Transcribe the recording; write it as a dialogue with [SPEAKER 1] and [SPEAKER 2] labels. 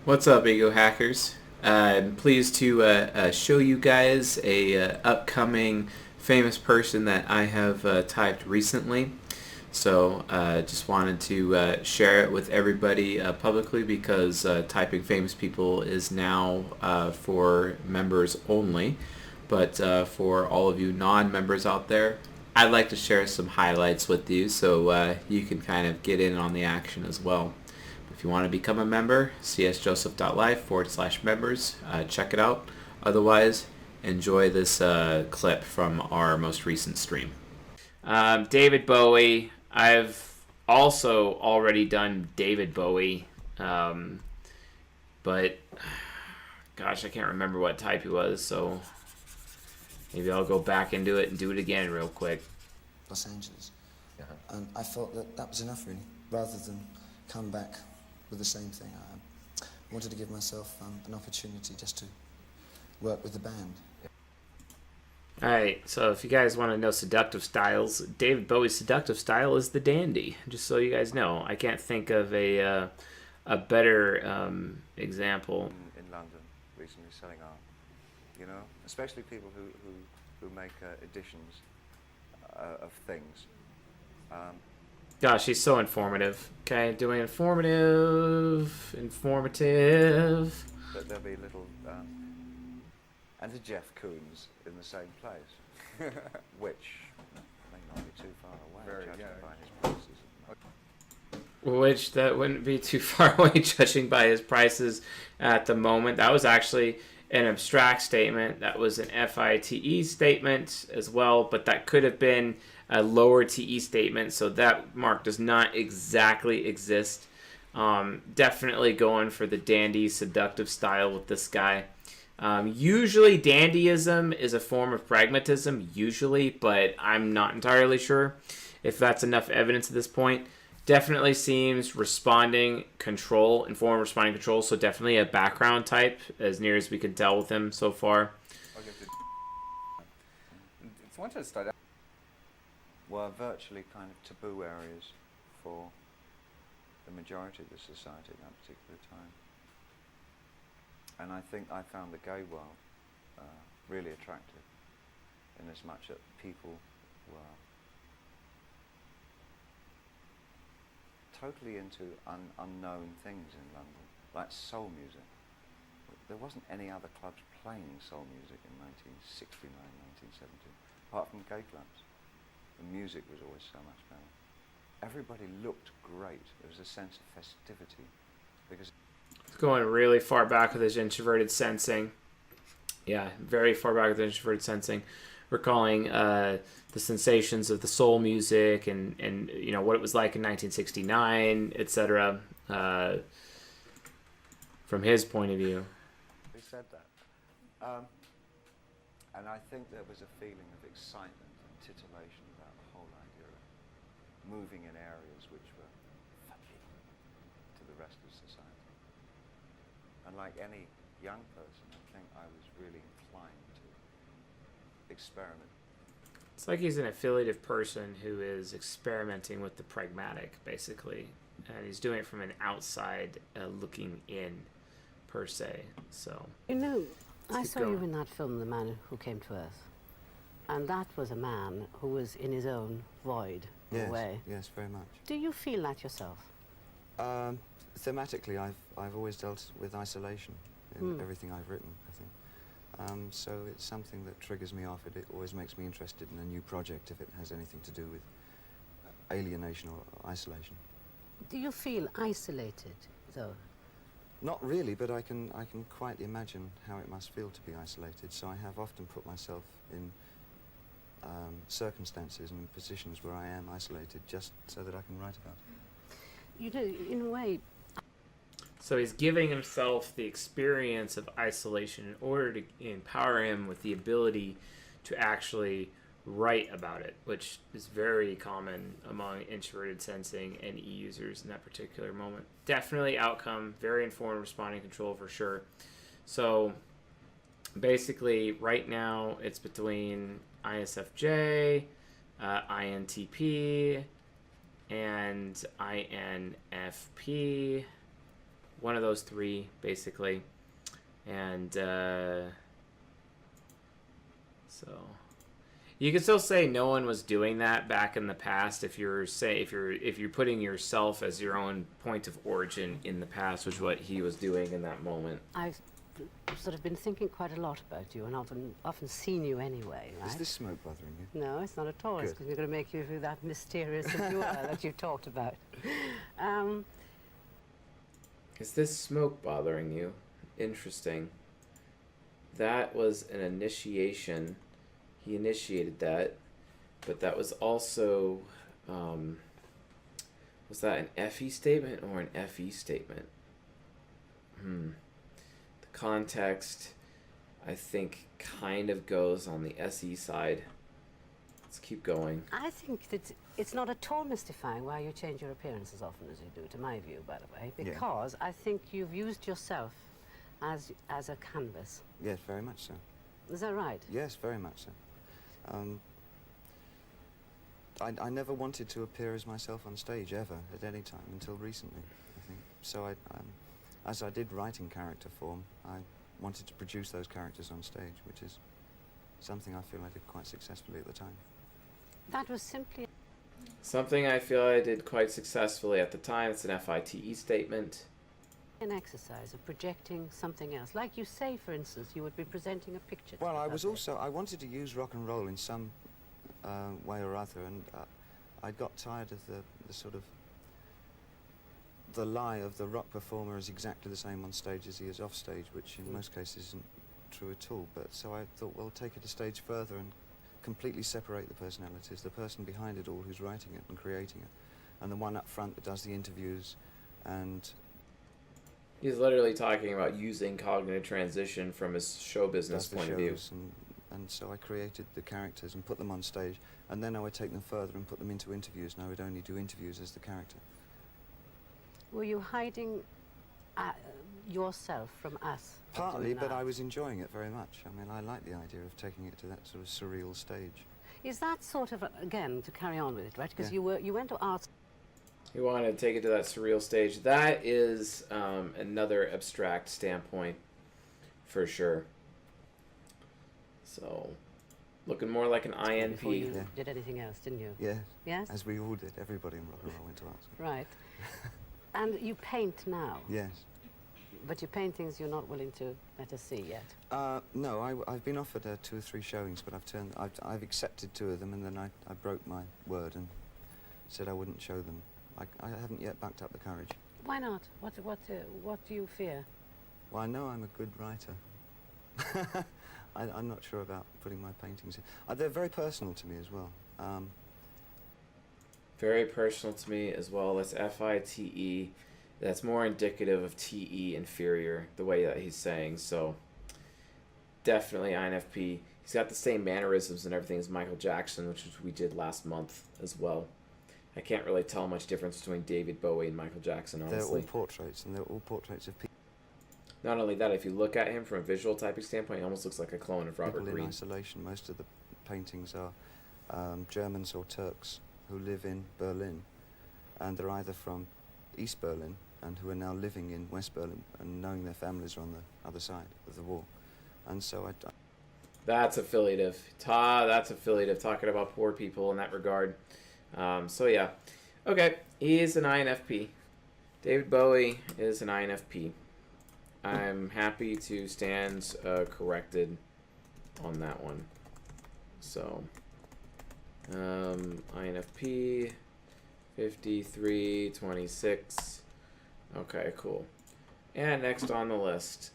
[SPEAKER 1] What's up, Ego Hackers? I'm pleased to show you guys a upcoming famous person that I have typed recently. So just wanted to share it with everybody publicly because typing famous people is now for members only. But for all of you non-members out there, I'd like to share some highlights with you so you can kind of get in on the action as well. If you want to become a member, csjoseph.life/members. Check it out. Otherwise, enjoy this clip from our most recent stream. David Bowie. I've also already done David Bowie, but gosh, I can't remember what type he was, so maybe I'll go back into it and do it again real quick.
[SPEAKER 2] Los Angeles. And I felt that that was enough, really, rather than come back with the same thing. I wanted to give myself an opportunity just to work with the band.
[SPEAKER 1] Alright, so if you guys want to know seductive styles, David Bowie's seductive style is the dandy, just so you guys know. I can't think of a better example.
[SPEAKER 3] In London, recently selling art, you know, especially people who make editions of things.
[SPEAKER 1] Gosh, he's so informative. Okay, doing informative.
[SPEAKER 3] But there'll be little, and to Jeff Koons in the same place, which may not be too far away, judging by his prices.
[SPEAKER 1] Which that wouldn't be too far away, judging by his prices at the moment. That was actually an abstract statement. That was an FITE statement as well, but that could have been a lower TE statement, so that mark does not exactly exist. Definitely going for the dandy seductive style with this guy. Usually dandyism is a form of pragmatism, usually, but I'm not entirely sure if that's enough evidence at this point. Definitely seems responding control, informed responding control, so definitely a background type, as near as we can tell with him so far.
[SPEAKER 3] Were virtually kind of taboo areas for the majority of the society at that particular time. And I think I found the gay world really attractive, in as much that people were totally into unknown things in London, like soul music. There wasn't any other clubs playing soul music in 1969, 1970, apart from gay clubs. The music was always so much better. Everybody looked great. There was a sense of festivity. Because
[SPEAKER 1] it's going really far back with his introverted sensing. Yeah, very far back with his introverted sensing. Recalling the sensations of the soul music and you know what it was like in 1969, etc. From his point of view.
[SPEAKER 3] He said that. And I think there was a feeling of excitement and titillation about the whole idea of moving in areas which were forbidden to the rest of society. And like any young person, I think I was really inclined to experiment.
[SPEAKER 1] It's like he's an affiliative person who is experimenting with the pragmatic, basically. And he's doing it from an outside looking in, per se. So,
[SPEAKER 4] you know, I
[SPEAKER 1] keep
[SPEAKER 4] saw
[SPEAKER 1] going.
[SPEAKER 4] you in that film, The Man Who Came to Earth. And that was a man who was in his own void, in a way.
[SPEAKER 2] Yes, very much.
[SPEAKER 4] Do you feel that yourself?
[SPEAKER 2] Thematically, I've always dealt with isolation in everything I've written, I think. So it's something that triggers me off. It always makes me interested in a new project if it has anything to do with alienation or isolation.
[SPEAKER 4] Do you feel isolated, though?
[SPEAKER 2] Not really, but I can quite imagine how it must feel to be isolated. So I have often put myself in circumstances and in positions where I am isolated, just so that I can write about it.
[SPEAKER 4] You know, in a way,
[SPEAKER 1] So he's giving himself the experience of isolation in order to empower him with the ability to actually write about it, which is very common among introverted sensing and users in that particular moment. Definitely outcome, very informed responding control for sure. So basically right now it's between ISFJ, INTP, and INFP. one of those three, basically. And so you can still say no one was doing that back in the past if you're putting yourself as your own point of origin in the past, which is what he was doing in that moment.
[SPEAKER 4] I've sort of been thinking quite a lot about you, and often seen you anyway, right?
[SPEAKER 2] Is this smoke bothering you?
[SPEAKER 4] No, it's not at all. It's
[SPEAKER 2] Good.
[SPEAKER 4] because we're going to make you that mysterious as you are that you talked about.
[SPEAKER 1] Is this smoke bothering you? Interesting. That was an initiation. He initiated that, but that was also, was that an FE statement or an FE statement? The context, I think, kind of goes on the SE side. Let's keep going.
[SPEAKER 4] I think that it's not at all mystifying why you change your appearance as often as you do, to my view, by the way, because I think you've used yourself as a canvas.
[SPEAKER 2] Yes, very much so.
[SPEAKER 4] Is that right?
[SPEAKER 2] Yes, very much so. I never wanted to appear as myself on stage ever, at any time, until recently, I think. So as I did write in character form, I wanted to produce those characters on stage, which is something I feel I did quite successfully at the time.
[SPEAKER 4] That was simply...
[SPEAKER 1] Something I feel I did quite successfully at the time. It's an FITE statement.
[SPEAKER 4] an exercise of projecting something else. Like you say, for instance, you would be presenting a picture to
[SPEAKER 2] Well,
[SPEAKER 4] the
[SPEAKER 2] I was
[SPEAKER 4] public.
[SPEAKER 2] also, I wanted to use rock and roll in some way or other, and I got tired of the sort of, the lie of the rock performer is exactly the same on stage as he is off stage, which in most cases isn't true at all. But so I thought, well, take it a stage further and completely separate the personalities, the person behind it all who's writing it and creating it, and the one up front that does the interviews. And
[SPEAKER 1] he's literally talking about using cognitive transition from his show business
[SPEAKER 2] does the
[SPEAKER 1] point of view.
[SPEAKER 2] shows, and so I created the characters and put them on stage, and then I would take them further and put them into interviews, and I would only do interviews as the character.
[SPEAKER 4] Were you hiding yourself from us?
[SPEAKER 2] Partly, but
[SPEAKER 4] now?
[SPEAKER 2] I was enjoying it very much. I mean, I like the idea of taking it to that sort of surreal stage.
[SPEAKER 4] Is that sort of, again, to carry on with it, right? Because
[SPEAKER 2] Yeah.
[SPEAKER 4] you went to art.
[SPEAKER 1] You want to take it to that surreal stage. That is another abstract standpoint, for sure. So, looking more like an
[SPEAKER 4] Before
[SPEAKER 1] INP.
[SPEAKER 4] you
[SPEAKER 2] Yeah.
[SPEAKER 4] did anything else, didn't you?
[SPEAKER 2] Yeah,
[SPEAKER 4] Yes?
[SPEAKER 2] as we all did. Everybody in rock and roll went to art school.
[SPEAKER 4] Right. And you paint now,
[SPEAKER 2] Yes.
[SPEAKER 4] but you paint things you're not willing to let us see yet.
[SPEAKER 2] No, I've been offered 2 or 3 showings, but I've accepted 2 of them, and then I broke my word and said I wouldn't show them. I haven't yet backed up the courage.
[SPEAKER 4] Why not? What do you fear?
[SPEAKER 2] Well, I know I'm a good writer. I'm not sure about putting my paintings in. They're very personal to me as well.
[SPEAKER 1] Very personal to me as well. That's FITE. That's more indicative of TE inferior, the way that he's saying. So, definitely INFP. He's got the same mannerisms and everything as Michael Jackson, which we did last month as well. I can't really tell much difference between David Bowie and Michael Jackson, honestly.
[SPEAKER 2] They're all portraits, and they're all portraits of people
[SPEAKER 1] Not only that, if you look at him from a visual typing standpoint, he almost looks like a clone of Robert
[SPEAKER 2] in
[SPEAKER 1] Greene.
[SPEAKER 2] isolation. Most of the paintings are Germans or Turks who live in Berlin, and they're either from East Berlin and who are now living in West Berlin and knowing their families are on the other side of the war. And so
[SPEAKER 1] That's affiliative. That's affiliative, talking about poor people in that regard. So yeah. Okay, he is an INFP. David Bowie is an INFP. I'm happy to stand corrected on that one. So, INFP 5326. Okay, cool. And next on the list,